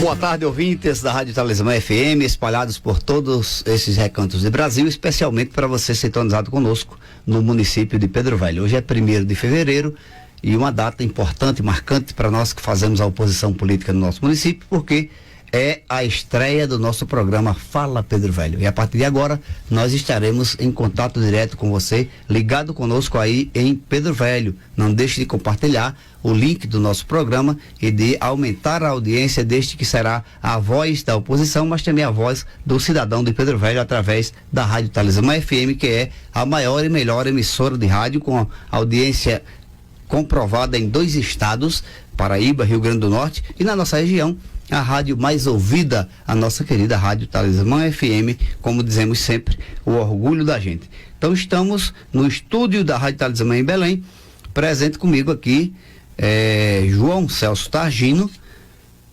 Boa tarde, ouvintes da Rádio Talismã FM, espalhados por todos esses recantos do Brasil, especialmente para você sintonizado conosco no município de Pedro Velho. Hoje é 1º de fevereiro e uma data importante, marcante para nós que fazemos a oposição política no nosso município, porque é a estreia do nosso programa Fala Pedro Velho. E a partir de agora, nós estaremos em contato direto com você, ligado conosco aí em Pedro Velho. Não deixe de compartilhar o link do nosso programa e de aumentar a audiência deste que será a voz da oposição, mas também a voz do cidadão de Pedro Velho através da Rádio Talismã FM, que é a maior e melhor emissora de rádio com audiência comprovada em 2 estados, Paraíba, Rio Grande do Norte, e na nossa região, a rádio mais ouvida, a nossa querida Rádio Talismã FM, como dizemos sempre, o orgulho da gente. Então estamos no estúdio da Rádio Talismã em Belém, presente comigo aqui, João Celso Targino,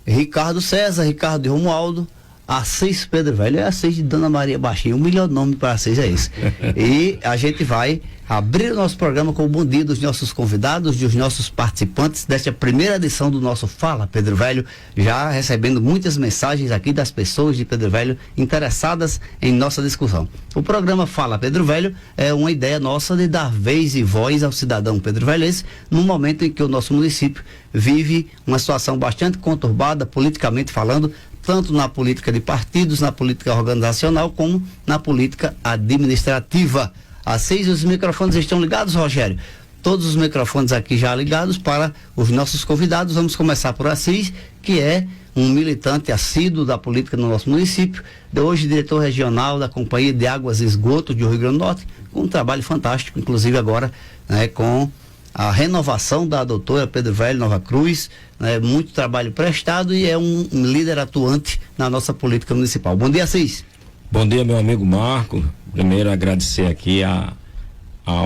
Ricardo César, Ricardo de Romualdo, Assis Pedro Velho, é Assis de Dona Maria Baixinho, o melhor nome para Assis é esse. E a gente vai abrir o nosso programa com o bom dia dos nossos convidados, dos nossos participantes desta primeira edição do nosso Fala Pedro Velho, já recebendo muitas mensagens aqui das pessoas de Pedro Velho interessadas em nossa discussão. O programa Fala Pedro Velho é uma ideia nossa de dar vez e voz ao cidadão pedrovelhense num momento em que o nosso município vive uma situação bastante conturbada, politicamente falando, tanto na política de partidos, na política organizacional, como na política administrativa. Assim, os microfones estão ligados, Rogério? Todos os microfones aqui já ligados para os nossos convidados. Vamos começar por Assis, que é um militante assíduo da política no nosso município, hoje diretor regional da Companhia de Águas e Esgoto do Rio Grande do Norte, com um trabalho fantástico, inclusive agora, né, com a renovação da doutora Pedro Velho Nova Cruz, né, muito trabalho prestado e é um líder atuante na nossa política municipal. Bom dia, Assis. Bom dia, meu amigo Marco. Primeiro agradecer aqui a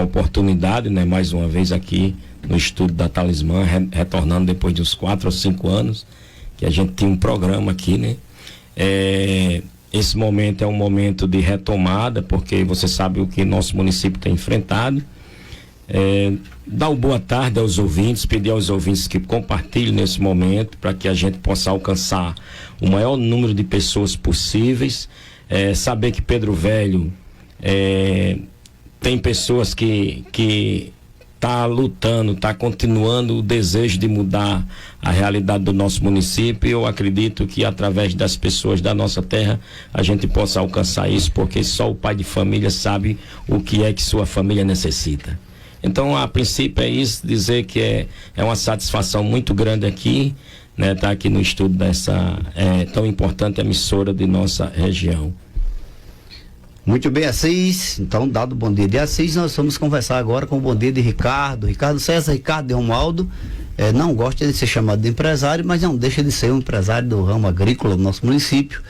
oportunidade, né, mais uma vez aqui no estúdio da Talismã, retornando depois de uns 4 ou 5 anos, que a gente tinha um programa aqui, né? Esse momento é um momento de retomada, porque você sabe o que nosso município tem enfrentado. Dar uma boa tarde aos ouvintes, pedir aos ouvintes que compartilhem nesse momento para que a gente possa alcançar o maior número de pessoas possíveis. Saber que Pedro Velho tem pessoas que tá lutando, tá continuando o desejo de mudar a realidade do nosso município. Eu acredito que através das pessoas da nossa terra a gente possa alcançar isso, porque só o pai de família sabe o que é que sua família necessita. Então, a princípio é isso, dizer que é uma satisfação muito grande aqui, né, tá aqui no estúdio dessa tão importante emissora de nossa região. Muito bem, Assis. Então, dado o bom dia de Assis, nós vamos conversar agora com o bom dia de Ricardo César, Ricardo de Romualdo. Não gosta de ser chamado de empresário, mas não deixa de ser um empresário do ramo agrícola do nosso município.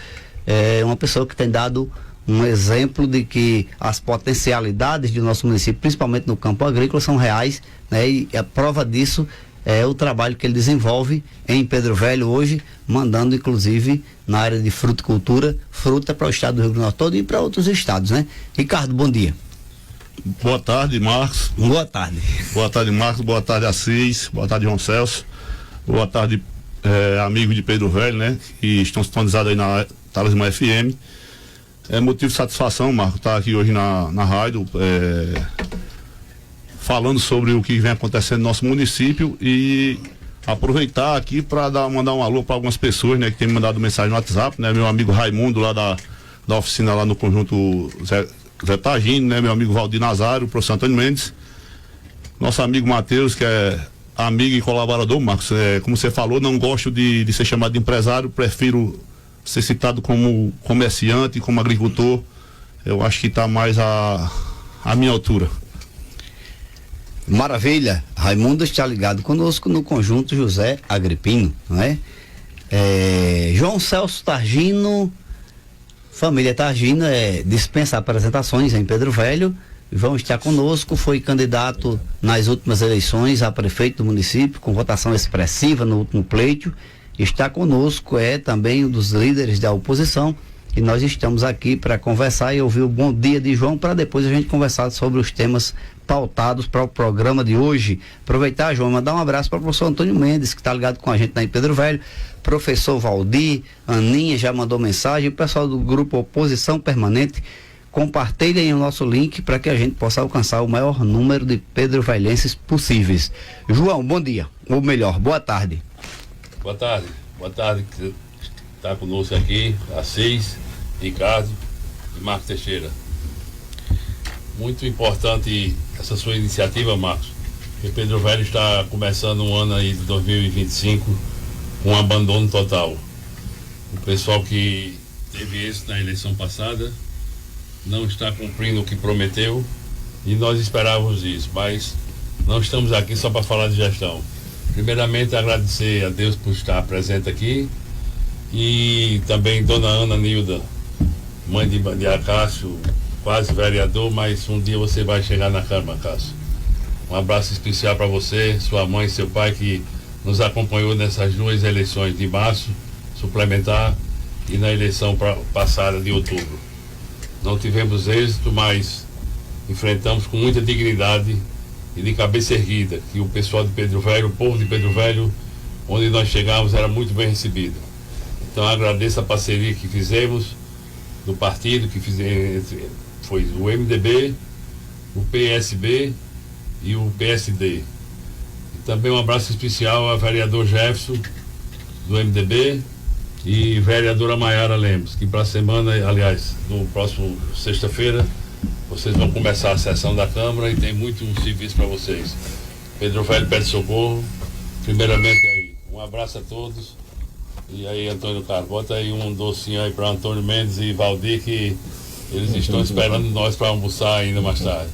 É uma pessoa que tem dado um exemplo de que as potencialidades do nosso município, principalmente no campo agrícola, são reais, né? E a prova disso é o trabalho que ele desenvolve em Pedro Velho hoje, mandando inclusive na área de fruticultura, fruta para o estado do Rio Grande do Norte todo e para outros estados, né? Ricardo, bom dia. Boa tarde, Marcos. Boa tarde. Boa tarde, Marcos. Boa tarde, Assis. Boa tarde, João Celso. Boa tarde, amigos de Pedro Velho, né? Que estão sintonizados aí na Talismã FM. É motivo de satisfação, Marcos, estar aqui hoje na rádio, falando sobre o que vem acontecendo no nosso município e aproveitar aqui para mandar um alô para algumas pessoas, né, que tem me mandado mensagem no WhatsApp, né? Meu amigo Raimundo lá da oficina lá no conjunto Zé Targino, né? Meu amigo Valdir Nazário, o professor Antônio Mendes, nosso amigo Matheus, que é amigo e colaborador, Marcos, como você falou, não gosto de ser chamado de empresário, prefiro ser citado como comerciante, como agricultor. Eu acho que está mais à minha altura. Maravilha. Raimundo está ligado conosco no conjunto José Agripino, não é? João Celso Targino, família Targino, dispensa apresentações em Pedro Velho, vão estar conosco, foi candidato nas últimas eleições a prefeito do município, com votação expressiva no último pleito. Está conosco, também um dos líderes da oposição, e nós estamos aqui para conversar e ouvir o bom dia de João, para depois a gente conversar sobre os temas pautados para o programa de hoje. Aproveitar, João, mandar um abraço para o professor Antônio Mendes, que está ligado com a gente lá em Pedro Velho, professor Valdir, Aninha já mandou mensagem, o pessoal do grupo Oposição Permanente. Compartilhem o nosso link para que a gente possa alcançar o maior número de pedrovelhenses possíveis. João, bom dia, ou melhor, boa tarde. Boa tarde, que está conosco aqui, Assis, Ricardo e Marcos Teixeira. Muito importante essa sua iniciativa, Marcos, porque Pedro Velho está começando um ano aí de 2025 com um abandono total. O pessoal que teve êxito na eleição passada não está cumprindo o que prometeu e nós esperávamos isso, mas não estamos aqui só para falar de gestão. Primeiramente, agradecer a Deus por estar presente aqui e também Dona Ana Nilda, mãe de Acácio, quase vereador, mas um dia você vai chegar na Câmara, Cássio. Um abraço especial para você, sua mãe e seu pai, que nos acompanhou nessas duas eleições de março, suplementar, e na eleição passada de outubro. Não tivemos êxito, mas enfrentamos com muita dignidade e de cabeça erguida, que o pessoal de Pedro Velho, o povo de Pedro Velho, onde nós chegamos, era muito bem recebido. Então agradeço a parceria que fizemos, do partido que fizemos, foi o MDB, o PSB e o PSD. E também um abraço especial ao vereador Jefferson, do MDB, e vereadora Maiara Lemos, que para a semana, aliás, no próximo sexta-feira, vocês vão começar a sessão da Câmara e tem muito serviço para vocês. Pedro Velho pede socorro. Primeiramente aí, um abraço a todos. E aí, Antônio Carlos, bota aí um docinho aí para Antônio Mendes e Valdir, que eles estão esperando nós para almoçar ainda mais tarde.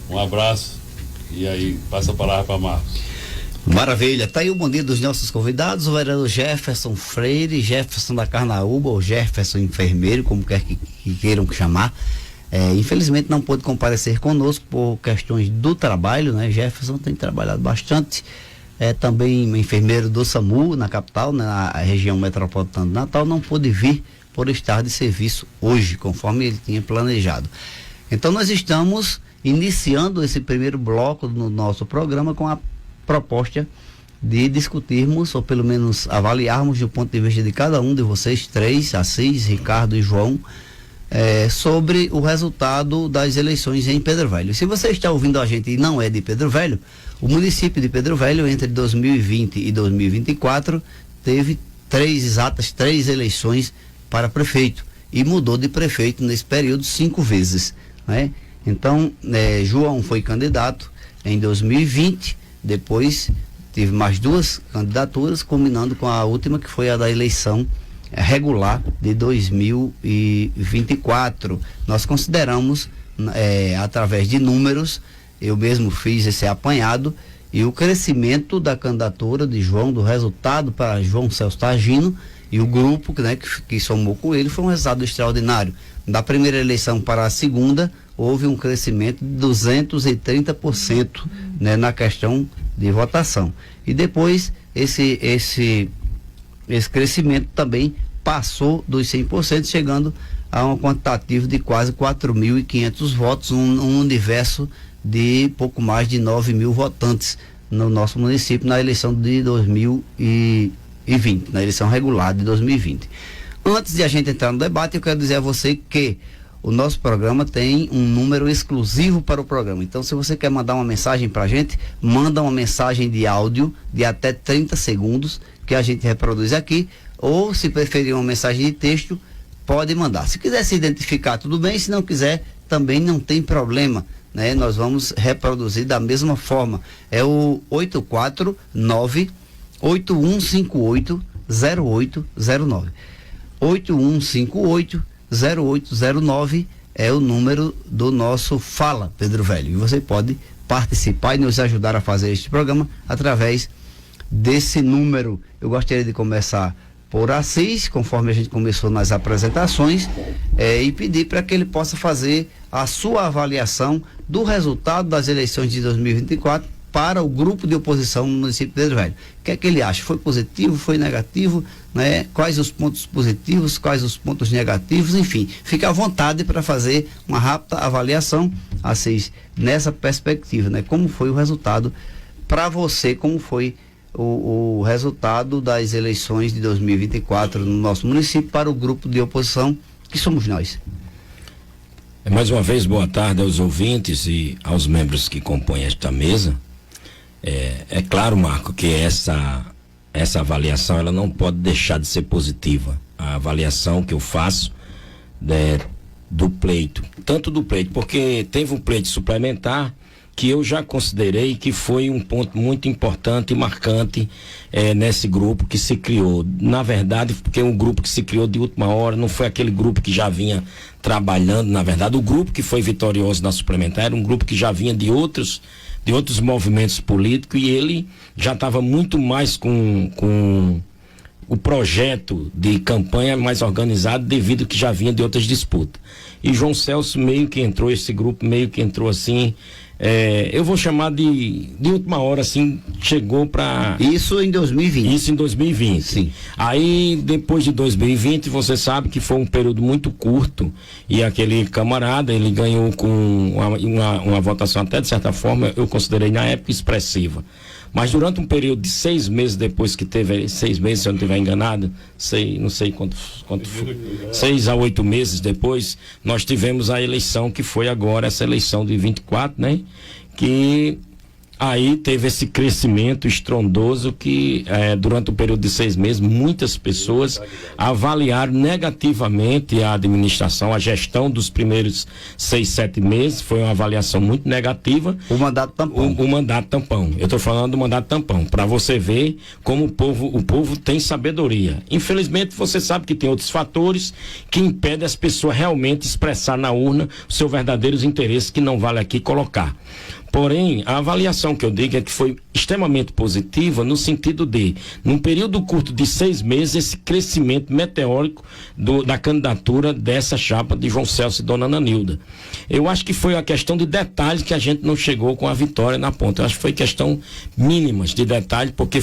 Um abraço e aí, passa a palavra para Marcos. Maravilha, tá aí o bom dia dos nossos convidados, o vereador Jefferson Freire, Jefferson da Carnaúba, ou Jefferson Enfermeiro, como quer que queiram chamar. Infelizmente não pôde comparecer conosco por questões do trabalho, né? Jefferson tem trabalhado bastante, também enfermeiro do SAMU na capital, na região metropolitana de Natal, não pôde vir por estar de serviço hoje, conforme ele tinha planejado. Então nós estamos iniciando esse primeiro bloco do nosso programa com a proposta de discutirmos, ou pelo menos avaliarmos do ponto de vista de cada um de vocês três, Assis, Ricardo e João, sobre o resultado das eleições em Pedro Velho. Se você está ouvindo a gente e não é de Pedro Velho, o município de Pedro Velho, entre 2020 e 2024, teve exatas três eleições para prefeito e mudou de prefeito nesse período 5 vezes, né? Então, João foi candidato em 2020, depois tive mais 2 candidaturas, combinando com a última, que foi a da eleição regular de 2024. Nós consideramos, através de números, eu mesmo fiz esse apanhado, e o crescimento da candidatura de João, do resultado para João Celso Targino, e o grupo que somou com ele, foi um resultado extraordinário. Da primeira eleição para a segunda, houve um crescimento de 230%, né, na questão de votação. E depois, esse crescimento também passou dos 100%, chegando a um quantitativo de quase 4.500 votos, um universo de pouco mais de 9.000 votantes no nosso município na eleição de 2020, na eleição regular de 2020. Antes de a gente entrar no debate, eu quero dizer a você que o nosso programa tem um número exclusivo para o programa. Então, se você quer mandar uma mensagem para a gente, manda uma mensagem de áudio de até 30 segundos, que a gente reproduz aqui, ou se preferir uma mensagem de texto, pode mandar. Se quiser se identificar, tudo bem, se não quiser, também não tem problema, né? Nós vamos reproduzir da mesma forma. É o 849-8158-0809. 8158-0809 é o número do nosso Fala Pedro Velho. E você pode participar e nos ajudar a fazer este programa através desse número. Eu gostaria de começar por Assis, conforme a gente começou nas apresentações, e pedir para que ele possa fazer a sua avaliação do resultado das eleições de 2024 para o grupo de oposição no município de Pedro Velho. O que é que ele acha? Foi positivo, foi negativo, né? Quais os pontos positivos, quais os pontos negativos, enfim, fique à vontade para fazer uma rápida avaliação, assim, nessa perspectiva, né? Como foi o resultado para você, como foi o resultado das eleições de 2024 no nosso município para o grupo de oposição, que somos nós. Mais uma vez, boa tarde aos ouvintes e aos membros que compõem esta mesa. É claro, Marco, que essa avaliação ela não pode deixar de ser positiva. A avaliação que eu faço do pleito, tanto do pleito, porque teve um pleito suplementar que eu já considerei que foi um ponto muito importante e marcante nesse grupo que se criou. Na verdade, porque um grupo que se criou de última hora, não foi aquele grupo que já vinha trabalhando. Na verdade, o grupo que foi vitorioso na suplementar era um grupo que já vinha de outros movimentos políticos, e ele já estava muito mais com o projeto de campanha mais organizado, devido que já vinha de outras disputas. E João Celso esse grupo meio que entrou assim, eu vou chamar de última hora, assim, chegou para... Isso em 2020. Isso em 2020. Sim. Aí, depois de 2020, você sabe que foi um período muito curto, e aquele camarada, ele ganhou com uma votação até, de certa forma, eu considerei na época expressiva. Mas durante um período de 6 meses depois que teve, 6 meses, se eu não estiver enganado, não sei quanto foi, 6 a 8 meses depois, nós tivemos a eleição que foi agora, essa eleição de 24, né? Que aí teve esse crescimento estrondoso que durante o período de 6 meses, muitas pessoas avaliaram negativamente a administração, a gestão dos primeiros 6, 7 meses, foi uma avaliação muito negativa. O mandato tampão. O mandato tampão. Eu estou falando do mandato tampão, para você ver como o povo tem sabedoria. Infelizmente, você sabe que tem outros fatores que impedem as pessoas realmente expressar na urna os seus verdadeiros interesses, que não vale aqui colocar. Porém, a avaliação que eu digo é que foi extremamente positiva, no sentido de, num período curto de 6 meses, esse crescimento meteórico da candidatura dessa chapa de João Celso e Dona Nanilda. Eu acho que foi a questão de detalhes que a gente não chegou com a vitória na ponta. Eu acho que foi questão mínimas de detalhe, porque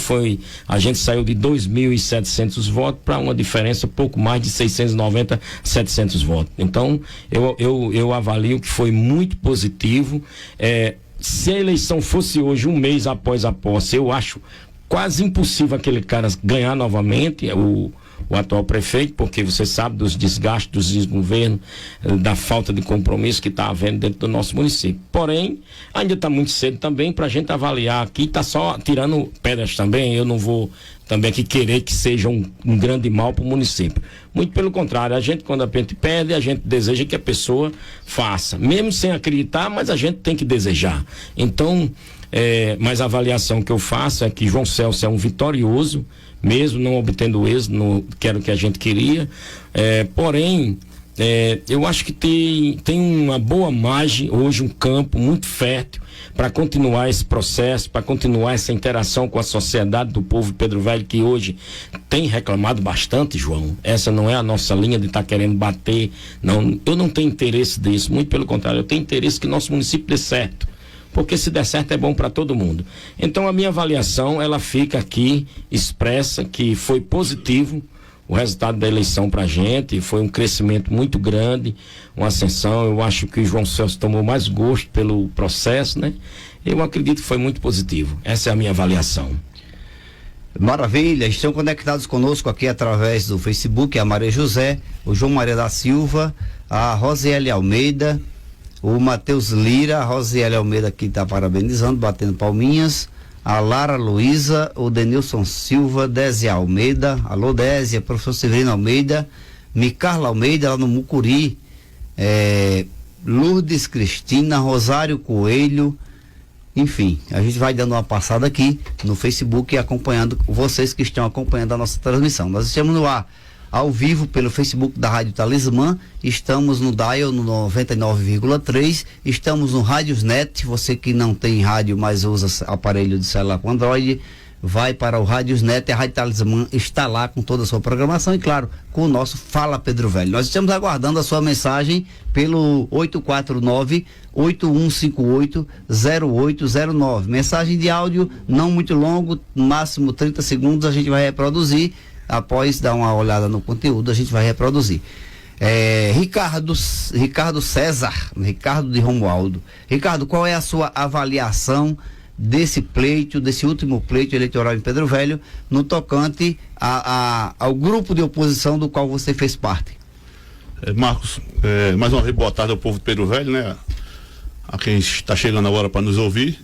a gente saiu de 2.700 votos para uma diferença pouco mais de 690, 700 votos. Então, eu avalio que foi muito positivo. Se a eleição fosse hoje, um mês após a posse, eu acho quase impossível aquele cara ganhar novamente, o atual prefeito, porque você sabe dos desgastes do desgoverno, da falta de compromisso que está havendo dentro do nosso município. Porém, ainda está muito cedo também para a gente avaliar aqui, está só tirando pedras também. Eu não vou também aqui querer que seja um grande mal para o município. Muito pelo contrário, quando a gente pede, a gente deseja que a pessoa faça, mesmo sem acreditar, mas a gente tem que desejar. Então, mas a avaliação que eu faço é que João Celso é um vitorioso, mesmo não obtendo o êxito que era o que a gente queria. Porém, eu acho que tem uma boa margem hoje, um campo muito fértil para continuar esse processo, para continuar essa interação com a sociedade do povo de Pedro Velho, que hoje tem reclamado bastante, João. Essa não é a nossa linha de estar querendo bater, não. Eu não tenho interesse disso, muito pelo contrário, eu tenho interesse que nosso município dê certo, porque se der certo é bom para todo mundo. Então a minha avaliação, ela fica aqui expressa, que foi positivo o resultado da eleição para a gente, foi um crescimento muito grande, uma ascensão. Eu acho que o João Celso tomou mais gosto pelo processo, né? Eu acredito que foi muito positivo. Essa é a minha avaliação. Maravilha, estão conectados conosco aqui através do Facebook, a Maria José, o João Maria da Silva, a Rosiele Almeida, o Matheus Lira, a Rosiele Almeida aqui está parabenizando, batendo palminhas, a Lara Luiza, o Denilson Silva, Désia Almeida, alô Désia, professor Severino Almeida, Micarla Almeida lá no Mucuri, Lourdes Cristina, Rosário Coelho, enfim, a gente vai dando uma passada aqui no Facebook e acompanhando vocês que estão acompanhando a nossa transmissão. Nós estamos no ar ao vivo pelo Facebook da Rádio Talismã, estamos no Dial no 99,3, estamos no Rádiosnet. Você que não tem rádio, mas usa aparelho de celular com Android, vai para o Rádios Net, a Rádio Talismã está lá com toda a sua programação e, claro, com o nosso Fala Pedro Velho. Nós estamos aguardando a sua mensagem pelo 849-8158-0809. Mensagem de áudio não muito longo, máximo 30 segundos, a gente vai reproduzir. Após dar uma olhada no conteúdo, a gente vai reproduzir. Ricardo César, Ricardo de Romualdo. Ricardo, qual é a sua avaliação desse último pleito eleitoral em Pedro Velho, no tocante ao grupo de oposição do qual você fez parte? Marcos, mais uma vez boa tarde ao povo de Pedro Velho, né? A quem está chegando agora para nos ouvir.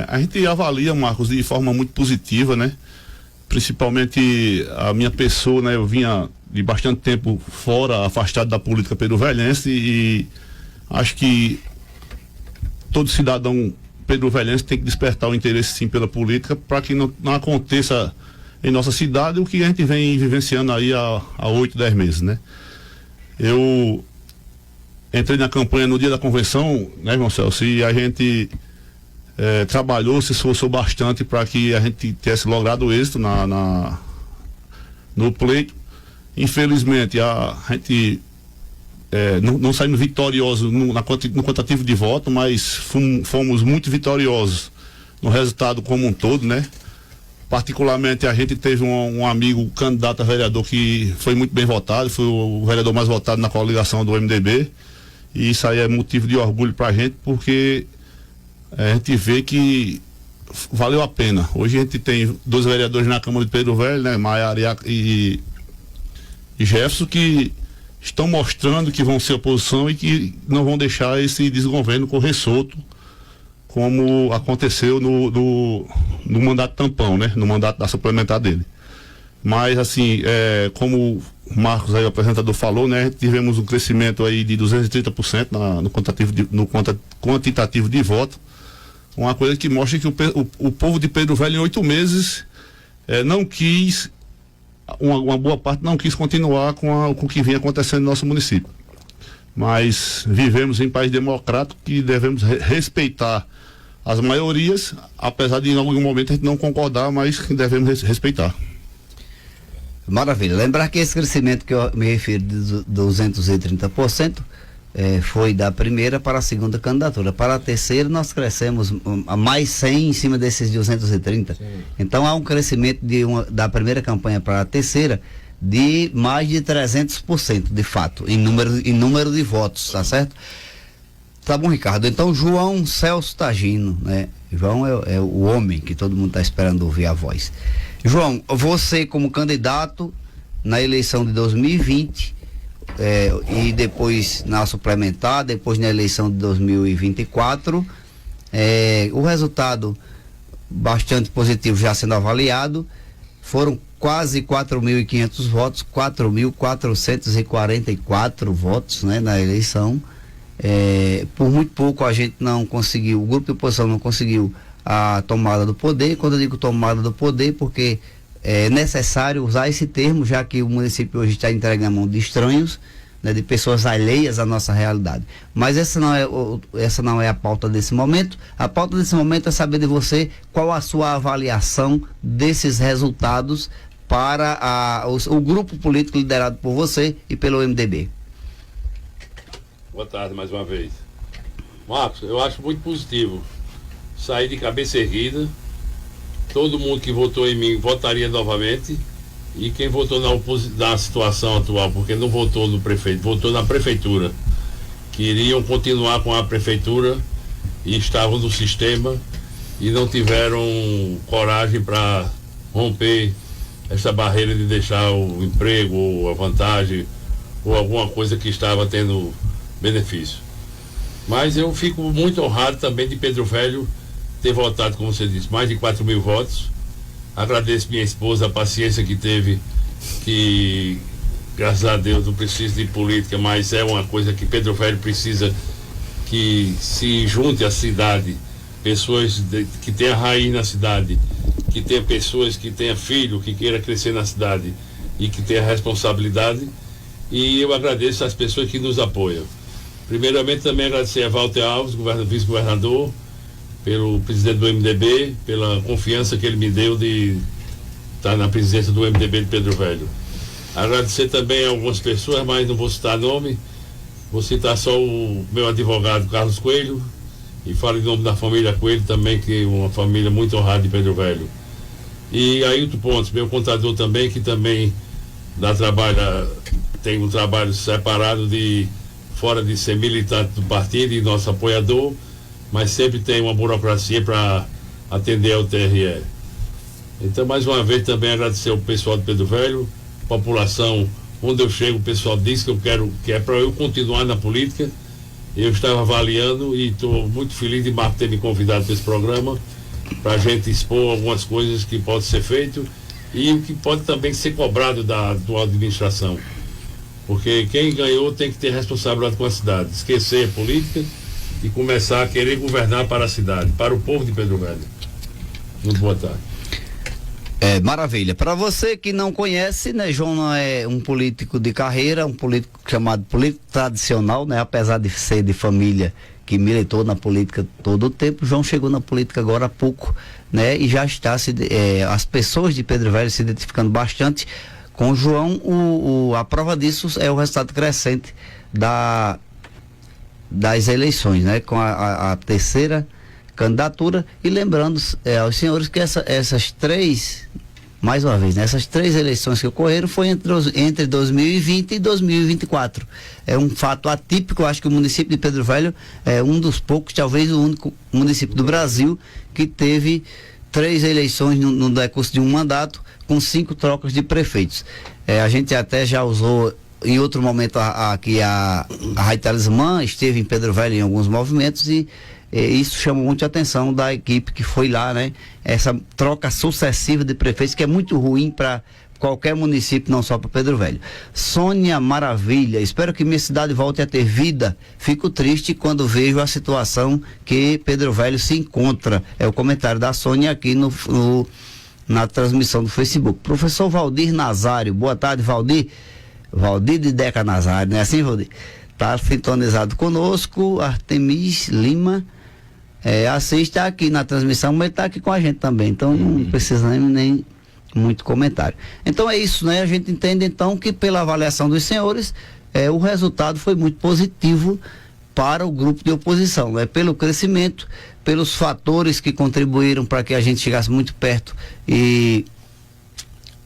A gente avalia, Marcos, de forma muito positiva, né? Principalmente a minha pessoa, né? Eu vinha de bastante tempo fora, afastado da política peruvelhense, e acho que todo cidadão peruvelhense tem que despertar o interesse sim pela política, para que não aconteça em nossa cidade o que a gente vem vivenciando aí há 8, 10 meses, né? Eu entrei na campanha no dia da convenção, né, João Celso, e a gente trabalhou, se esforçou bastante para que a gente tivesse logrado êxito no pleito. Infelizmente a gente não saímos vitoriosos no quantitativo de voto, mas fomos muito vitoriosos no resultado como um todo, né? Particularmente a gente teve um amigo candidato a vereador que foi muito bem votado, foi o vereador mais votado na coligação do MDB, e isso aí é motivo de orgulho para a gente, porque a gente vê que valeu a pena. Hoje a gente tem 2 vereadores na Câmara de Pedro Velho, né? Maiara e Jefferson, que estão mostrando que vão ser oposição e que não vão deixar esse desgoverno correr solto, como aconteceu no mandato tampão, né? No mandato da suplementar dele. Mas assim, como o Marcos aí, o apresentador, falou, né? Tivemos um crescimento aí de 230% no quantitativo de voto. Uma coisa que mostra que o povo de Pedro Velho, em 8 meses, não quis, uma boa parte não quis continuar com o que vinha acontecendo no nosso município. Mas vivemos em país democrático que devemos respeitar as maiorias, apesar de em algum momento a gente não concordar, mas devemos respeitar. Maravilha. Lembrar que esse crescimento que eu me refiro de 230% foi da primeira para a segunda candidatura. Para a terceira nós crescemos a mais 100 em cima desses 230. Sim. Então há um crescimento da primeira campanha para a terceira de mais de 300%, de fato, em número de votos, tá certo? Tá bom, Ricardo. Então, João Celso Tagino, né? João é o homem que todo mundo está esperando ouvir a voz. João, você como candidato na eleição de 2020 e depois na suplementar, depois na eleição de 2024, o resultado bastante positivo já sendo avaliado, foram quase 4.500 votos, 4.444 votos, né, na eleição. Por muito pouco a gente não conseguiu, o grupo de oposição não conseguiu a tomada do poder. Quando eu digo tomada do poder, porque é necessário usar esse termo, já que o município hoje está entregue na mão de estranhos, né, de pessoas alheias à nossa realidade. Mas essa não é a pauta desse momento. A pauta desse momento é saber de você qual a sua avaliação desses resultados para o grupo político liderado por você e pelo MDB. Boa tarde mais uma vez. Marcos, eu acho muito positivo sair de cabeça erguida. Todo mundo que votou em mim votaria novamente. E quem votou na situação atual, porque não votou no prefeito, votou na prefeitura, queriam continuar com a prefeitura e estavam no sistema e não tiveram coragem para romper essa barreira de deixar o emprego ou a vantagem ou alguma coisa que estava tendo benefício. Mas eu fico muito honrado também de Pedro Velho ter votado, como você disse, mais de 4.000 votos. Agradeço minha esposa a paciência que teve, que graças a Deus não precisa de política, mas é uma coisa que Pedro Velho precisa, que se junte à cidade, pessoas que tenham raiz na cidade, que tenha pessoas que tenham filho, que queira crescer na cidade e que tenha responsabilidade. E eu agradeço as pessoas que nos apoiam. Primeiramente também agradecer a Walter Alves, vice-governador, pelo presidente do MDB, pela confiança que ele me deu de estar na presidência do MDB de Pedro Velho. Agradecer também a algumas pessoas, mas não vou citar nome, vou citar só o meu advogado Carlos Coelho, e falo em nome da família Coelho também, que é uma família muito honrada de Pedro Velho. E Ailton Pontes, meu contador também, que também dá trabalho, tem um trabalho separado fora de ser militante do partido e nosso apoiador, mas sempre tem uma burocracia para atender ao TRE. Então, mais uma vez, também agradecer ao pessoal de Pedro Velho, população, onde eu chego, o pessoal diz que é para eu continuar na política. Eu estava avaliando e estou muito feliz de Marco ter me convidado para esse programa, para a gente expor algumas coisas que podem ser feito e o que pode também ser cobrado da atual administração. Porque quem ganhou tem que ter responsabilidade com a cidade, esquecer a política e começar a querer governar para a cidade, para o povo de Pedro Velho. Muito boa tarde. Maravilha. Para você que não conhece, né, João não é um político de carreira, um político chamado político tradicional, né, apesar de ser de família que militou na política todo o tempo. João chegou na política agora há pouco, né, e já está as pessoas de Pedro Velho se identificando bastante com o João. A prova disso é o resultado crescente das eleições, né, com a terceira candidatura. E lembrando aos senhores que essas três, mais uma vez, né, essas três eleições que ocorreram foi entre 2020 e 2024. É um fato atípico. Eu acho que o município de Pedro Velho é um dos poucos, talvez o único município do Brasil que teve 3 eleições no decurso de um mandato, com 5 trocas de prefeitos. A gente até já usou em outro momento aqui a Rádio Talismã, esteve em Pedro Velho em alguns movimentos e isso chama muito a atenção da equipe que foi lá, né? Essa troca sucessiva de prefeitos, que é muito ruim para qualquer município, não só para Pedro Velho. Sônia Maravilha, espero que minha cidade volte a ter vida. Fico triste quando vejo a situação que Pedro Velho se encontra. É o comentário da Sônia aqui na transmissão do Facebook. Professor Valdir Nazário, boa tarde, Valdir. Valdir de Deca Nazário, não é assim, Valdir? Está sintonizado conosco. Artemis Lima, Assis está aqui na transmissão, mas está aqui com a gente também, então não precisa nem muito comentário. Então é isso, né? A gente entende então que pela avaliação dos senhores, o resultado foi muito positivo para o grupo de oposição, né? Pelo crescimento, pelos fatores que contribuíram para que a gente chegasse muito perto e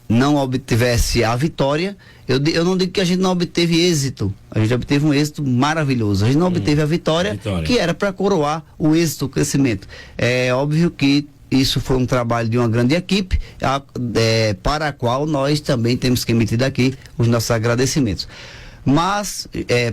não obtivesse a vitória. Eu não digo que a gente não obteve êxito, a gente obteve um êxito maravilhoso. A gente não obteve a vitória que era para coroar o êxito, o crescimento. É óbvio que isso foi um trabalho de uma grande equipe, para a qual nós também temos que emitir daqui os nossos agradecimentos. Mas,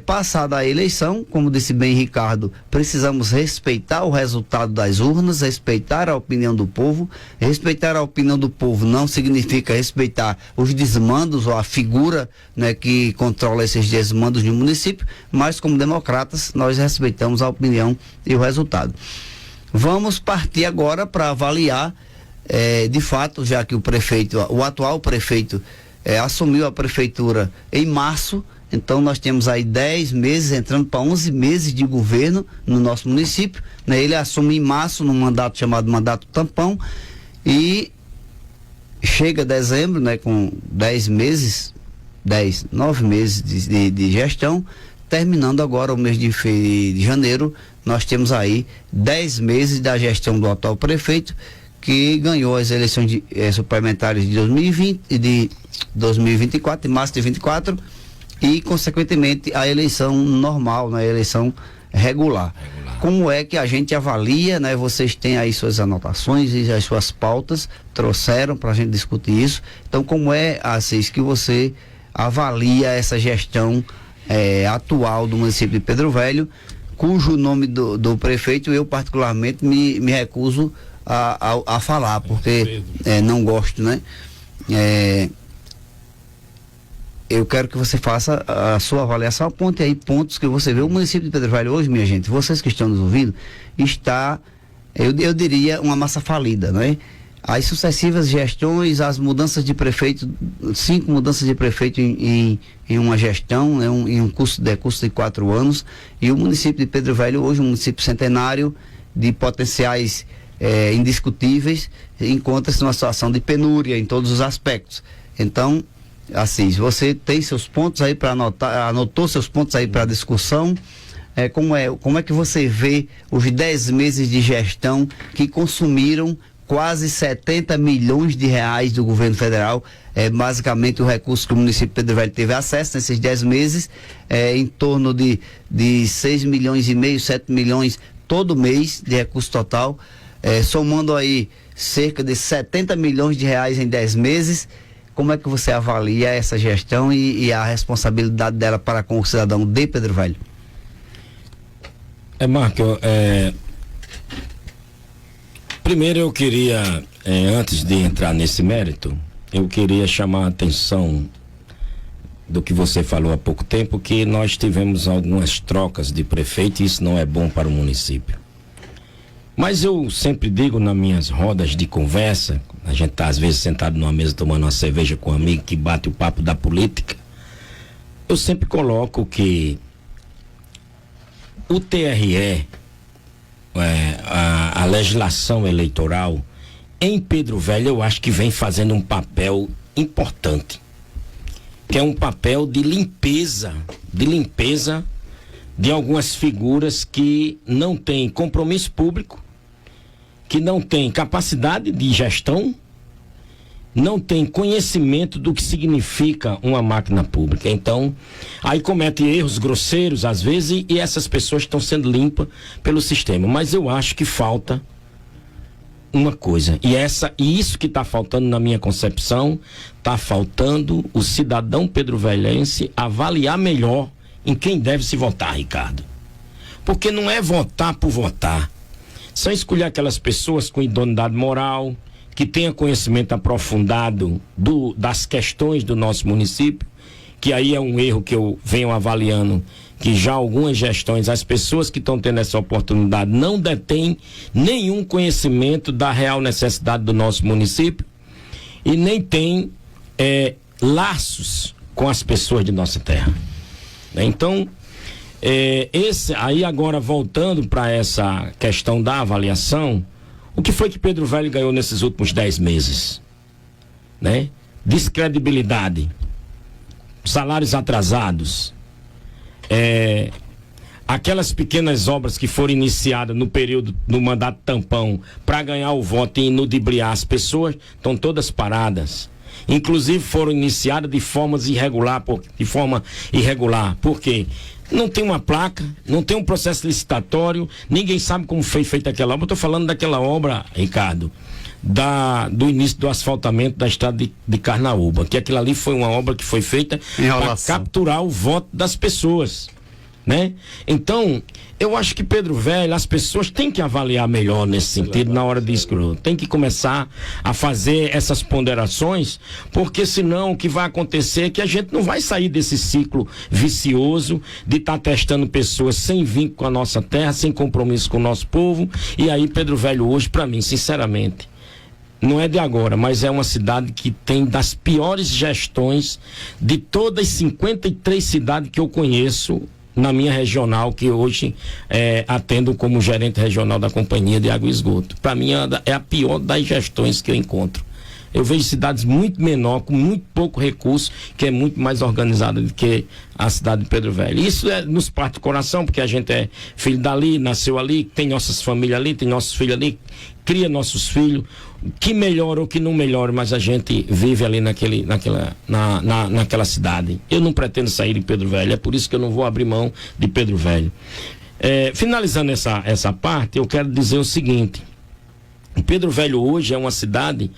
passada a eleição, como disse bem Ricardo, precisamos respeitar o resultado das urnas, respeitar a opinião do povo. Respeitar a opinião do povo não significa respeitar os desmandos ou a figura, né, que controla esses desmandos no município, mas como democratas nós respeitamos a opinião e o resultado. Vamos partir agora para avaliar, de fato, já que o atual prefeito assumiu a prefeitura em março. Então nós temos aí 10 meses, entrando para 11 meses de governo no nosso município, né? Ele assume em março, num mandato chamado mandato tampão, e chega dezembro, né, com 9 meses de gestão, terminando agora o mês de janeiro. Nós temos aí 10 meses da gestão do atual prefeito, que ganhou as eleições suplementares de 2020 e de 2024, de março de 24, e consequentemente a eleição normal, né, a eleição regular. Como é que a gente avalia, né? Vocês têm aí suas anotações e as suas pautas, trouxeram para a gente discutir isso. Então, como é, Assis, que você avalia essa gestão atual do município de Pedro Velho, cujo nome do prefeito eu particularmente me recuso a falar, porque não gosto, né? Eu quero que você faça a sua avaliação, aponte aí pontos que você vê. O município de Pedro Velho hoje, minha gente, vocês que estão nos ouvindo, está, eu diria, uma massa falida, né? As sucessivas gestões, as mudanças de prefeito, 5 mudanças de prefeito em uma gestão, né? Em um decurso de 4 anos, e o município de Pedro Velho hoje, um município centenário, de potenciais indiscutíveis, encontra-se numa situação de penúria em todos os aspectos. Então, Assis, você tem seus pontos aí para anotar, anotou seus pontos aí para discussão. Como é que você vê os 10 meses de gestão que consumiram quase 70 milhões de reais do governo federal, basicamente o recurso que o município de Pedro Velho teve acesso nesses 10 meses, em torno de 6 milhões e meio, 7 milhões todo mês de recurso total, somando aí cerca de 70 milhões de reais em 10 meses. Como é que você avalia essa gestão e a responsabilidade dela para com o cidadão de Pedro Velho? Marco, primeiro eu queria, antes de entrar nesse mérito, eu queria chamar a atenção do que você falou há pouco tempo, que nós tivemos algumas trocas de prefeito e isso não é bom para o município. Mas eu sempre digo nas minhas rodas de conversa, a gente tá às vezes sentado numa mesa tomando uma cerveja com um amigo que bate o papo da política, eu sempre coloco que o TRE, a legislação eleitoral em Pedro Velho, eu acho que vem fazendo um papel importante, que é um papel de limpeza de algumas figuras que não têm compromisso público, que não têm capacidade de gestão, não têm conhecimento do que significa uma máquina pública. Então, aí comete erros grosseiros às vezes e essas pessoas estão sendo limpas pelo sistema. Mas eu acho que falta uma coisa, e isso que está faltando na minha concepção, está faltando o cidadão pedrovelhense avaliar melhor em quem deve se votar, Ricardo. Porque não é votar por votar. São escolher aquelas pessoas com idoneidade moral, que tenha conhecimento aprofundado das questões do nosso município, que aí é um erro que eu venho avaliando, que já algumas gestões, as pessoas que estão tendo essa oportunidade não detêm nenhum conhecimento da real necessidade do nosso município e nem têm laços com as pessoas de nossa terra. Então, aí agora voltando para essa questão da avaliação, o que foi que Pedro Velho ganhou nesses últimos 10 meses? Né? Descredibilidade, salários atrasados, aquelas pequenas obras que foram iniciadas no período do mandato tampão para ganhar o voto e inudibriar as pessoas, estão todas paradas. Inclusive foram iniciadas de forma irregular, porque não tem uma placa, não tem um processo licitatório, ninguém sabe como foi feita aquela obra. Eu estou falando daquela obra, Ricardo, do início do asfaltamento da estrada de Carnaúba, que aquilo ali foi uma obra que foi feita para capturar o voto das pessoas, né? Então, eu acho que Pedro Velho, as pessoas têm que avaliar melhor nesse sentido na hora de escolher. Tem que começar a fazer essas ponderações, porque senão o que vai acontecer é que a gente não vai sair desse ciclo vicioso de estar testando pessoas sem vínculo com a nossa terra, sem compromisso com o nosso povo. E aí Pedro Velho hoje, para mim, sinceramente, não é de agora, mas é uma cidade que tem das piores gestões de todas as 53 cidades que eu conheço na minha regional, que hoje atendo como gerente regional da Companhia de Água e Esgoto. Para mim é a pior das gestões que eu encontro. Eu vejo cidades muito menor, com muito pouco recurso, que é muito mais organizada do que a cidade de Pedro Velho. Isso nos parte do coração, porque a gente é filho dali, nasceu ali, tem nossas famílias ali, tem nossos filhos ali, cria nossos filhos, que melhora ou que não melhora, mas a gente vive ali naquela cidade. Eu não pretendo sair de Pedro Velho, é por isso que eu não vou abrir mão de Pedro Velho. Finalizando essa parte, eu quero dizer o seguinte: Pedro Velho hoje é uma cidade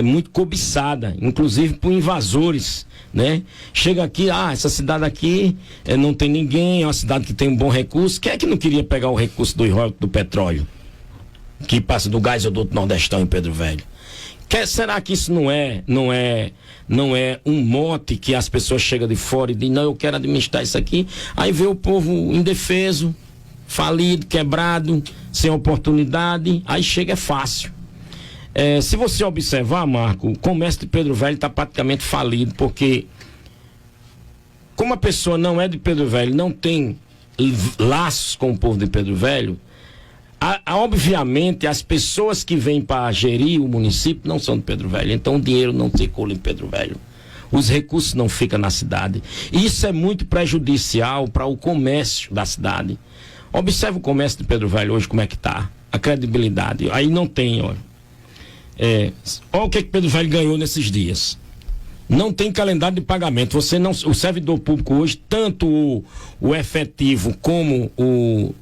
muito cobiçada, inclusive por invasores, né? Chega aqui, essa cidade aqui não tem ninguém, é uma cidade que tem um bom recurso. Quem é que não queria pegar o recurso do petróleo que passa do gás ou do Nordestão em Pedro Velho? Será que isso não é um mote que as pessoas chegam de fora e dizem, não, eu quero administrar isso aqui, aí vê o povo indefeso, falido, quebrado, sem oportunidade, aí chega, é fácil. Se você observar, Marco, o comércio de Pedro Velho está praticamente falido, porque como a pessoa não é de Pedro Velho, não tem laços com o povo de Pedro Velho, Obviamente, as pessoas que vêm para gerir o município não são de Pedro Velho, então o dinheiro não circula em Pedro Velho. Os recursos não ficam na cidade. Isso é muito prejudicial para o comércio da cidade. Observe o comércio de Pedro Velho hoje, como é que está. A credibilidade. Aí não tem, olha. Olha o que Pedro Velho ganhou nesses dias. Não tem calendário de pagamento. O servidor público hoje, tanto o efetivo como o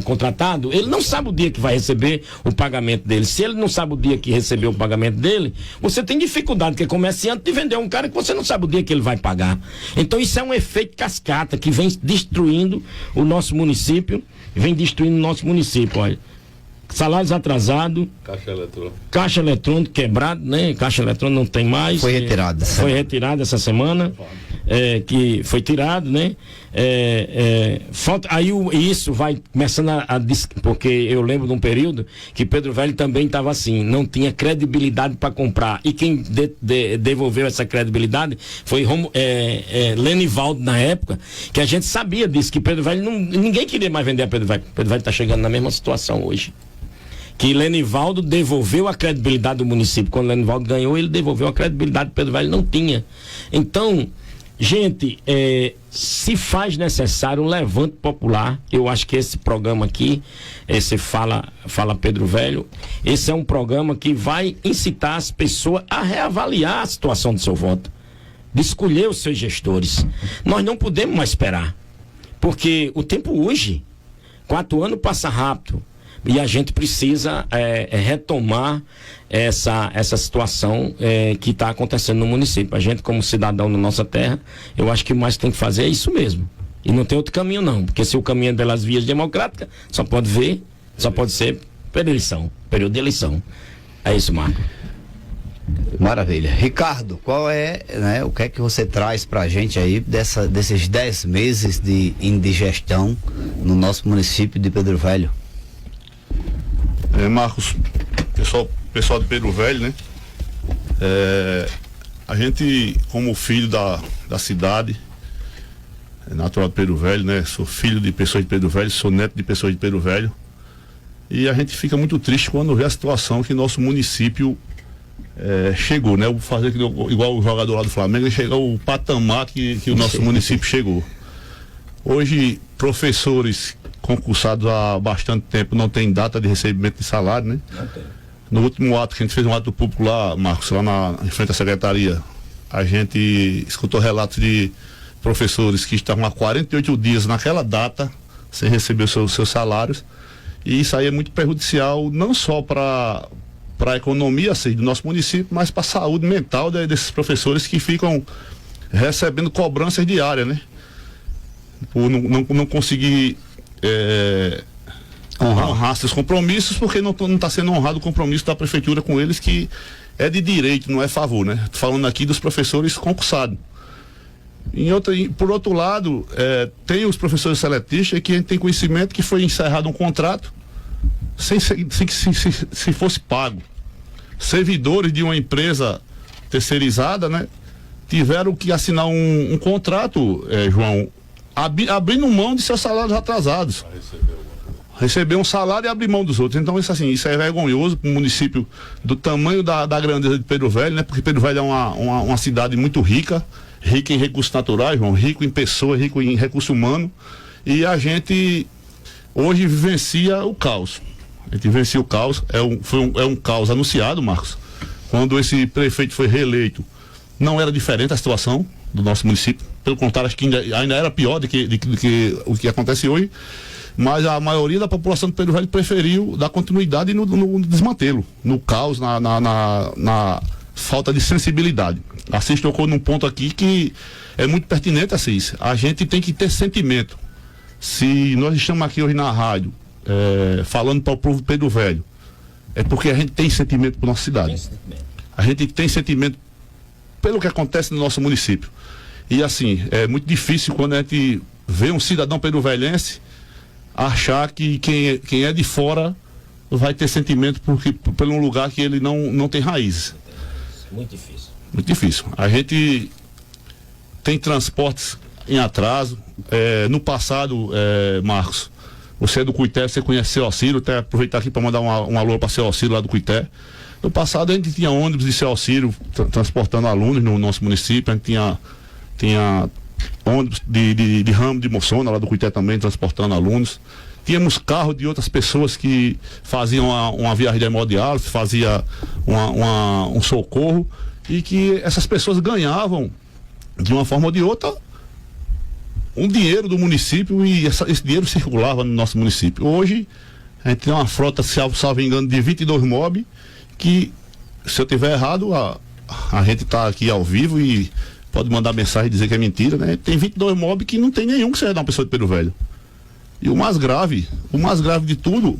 contratado, ele não sabe o dia que vai receber o pagamento dele. Se ele não sabe o dia que recebeu o pagamento dele, você tem dificuldade, que é comerciante, de vender a um cara que você não sabe o dia que ele vai pagar. Então isso é um efeito cascata que vem destruindo o nosso município, olha. Salários atrasados. Caixa eletrônico quebrado, né? Caixa eletrônico não tem mais. Foi retirado. Foi retirado essa semana. Que foi tirado, né? Falta, aí isso vai começando porque eu lembro de um período que Pedro Velho também estava assim, não tinha credibilidade para comprar. E quem devolveu essa credibilidade foi Lenivaldo, na época, que a gente sabia disso, que Pedro Velho ninguém queria mais vender a Pedro Velho. Pedro Velho está chegando na mesma situação hoje. Que Lenivaldo devolveu a credibilidade do município. Quando Lenivaldo ganhou, ele devolveu a credibilidade que Pedro Velho não tinha. Então, gente, se faz necessário um levante popular. Eu acho que esse programa aqui, esse Fala Pedro Velho, esse é um programa que vai incitar as pessoas a reavaliar a situação do seu voto, de escolher os seus gestores. Nós não podemos mais esperar, porque o tempo urge. 4 anos passa rápido. E a gente precisa retomar essa situação que está acontecendo no município. A gente, como cidadão da nossa terra, eu acho que o mais que tem que fazer é isso mesmo. E não tem outro caminho, não. Porque se o caminho é pelas vias democráticas, só pode ser período de eleição. É isso, Marco. Maravilha. Ricardo, qual o que é que você traz pra gente aí desses 10 meses de indigestão no nosso município de Pedro Velho? Marcos, pessoal de Pedro Velho, né? A gente, como filho da cidade, natural de Pedro Velho, né? Sou filho de pessoas de Pedro Velho, sou neto de pessoas de Pedro Velho. E a gente fica muito triste quando vê a situação que nosso município chegou, né? Eu vou fazer igual o jogador lá do Flamengo, chegou o patamar que o nosso município chegou. Hoje, professores concursados há bastante tempo não tem data de recebimento de salário, né? Não tem. No último ato, que a gente fez um ato público lá, Marcos, lá em frente à secretaria, a gente escutou relatos de professores que estavam há 48 dias naquela data sem receber os seus salários, e isso aí é muito prejudicial não só para a economia assim, do nosso município, mas para a saúde mental desses professores que ficam recebendo cobranças diárias, né? Por não conseguir honrar seus compromissos, porque não está sendo honrado o compromisso da prefeitura com eles, que é de direito, não é favor, né? Tô falando aqui dos professores concursados. Por outro lado, tem os professores seletistas que a gente tem conhecimento que foi encerrado um contrato sem se fosse pago. Servidores de uma empresa terceirizada, né? Tiveram que assinar um contrato, João, abrindo mão de seus salários atrasados. Receber um salário e abrir mão dos outros. Então isso é vergonhoso para um município do tamanho da grandeza de Pedro Velho, né? Porque Pedro Velho é uma cidade muito rica em recursos naturais, João, rico em pessoas, rico em recurso humano, e a gente hoje vivencia o caos. A gente vivencia o caos, é um caos anunciado, Marcos. Quando esse prefeito foi reeleito, não era diferente a situação do nosso município. Pelo contrário, acho que ainda era pior do que o que acontece hoje. Mas a maioria da população de Pedro Velho preferiu dar continuidade no desmantelo, no caos, na falta de sensibilidade. A Assis tocou num ponto aqui que é muito pertinente, Assis. A gente tem que ter sentimento. Se nós estamos aqui hoje na rádio falando para o povo de Pedro Velho, é porque a gente tem sentimento por nossa cidade. A gente tem sentimento pelo que acontece no nosso município. E assim, é muito difícil quando a gente vê um cidadão pedovelhense achar que quem é de fora vai ter sentimento por um lugar que ele não tem raízes. Muito difícil. Muito difícil. A gente tem transportes em atraso. No passado, Marcos, Você é do Cuité, você conhece seu auxílio, até aproveitar aqui para mandar um alô para seu auxílio lá do Cuité. No passado a gente tinha ônibus de seu auxílio transportando alunos no nosso município, a gente tinha ônibus de ramo de Moçona lá do Cuité também transportando alunos. Tínhamos carro de outras pessoas que faziam uma viagem de hemodiálise, fazia um socorro, e que essas pessoas ganhavam de uma forma ou de outra um dinheiro do município, e esse dinheiro circulava no nosso município. Hoje a gente tem uma frota, salvo engano, de 22 mob, que, se eu tiver errado, a gente está aqui ao vivo e pode mandar mensagem e dizer que é mentira, né? Tem 22 mob que não tem nenhum que seja de uma pessoa de Pedro Velho. E o mais grave de tudo,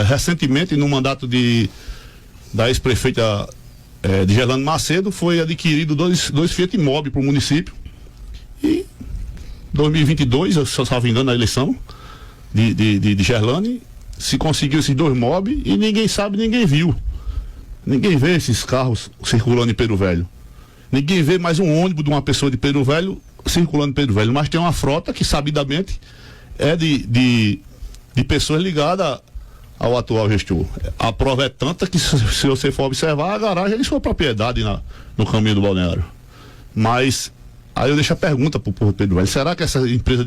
recentemente, no mandato da ex-prefeita de Gerlane Macedo, foi adquirido dois Fiat Mobi para o município. E 2022, eu só estava engano na eleição de Gerlane, se conseguiu esses 2 Mobi e ninguém sabe, ninguém viu. Ninguém vê esses carros circulando em Pedro Velho. Ninguém vê mais um ônibus de uma pessoa de Pedro Velho circulando em Pedro Velho. Mas tem uma frota que, sabidamente, é de pessoas ligadas ao atual gestor. A prova é tanta que, se você for observar, a garagem é de sua propriedade no caminho do balneário. Mas aí eu deixo a pergunta para o povo de Pedro Velho: será que essa empresa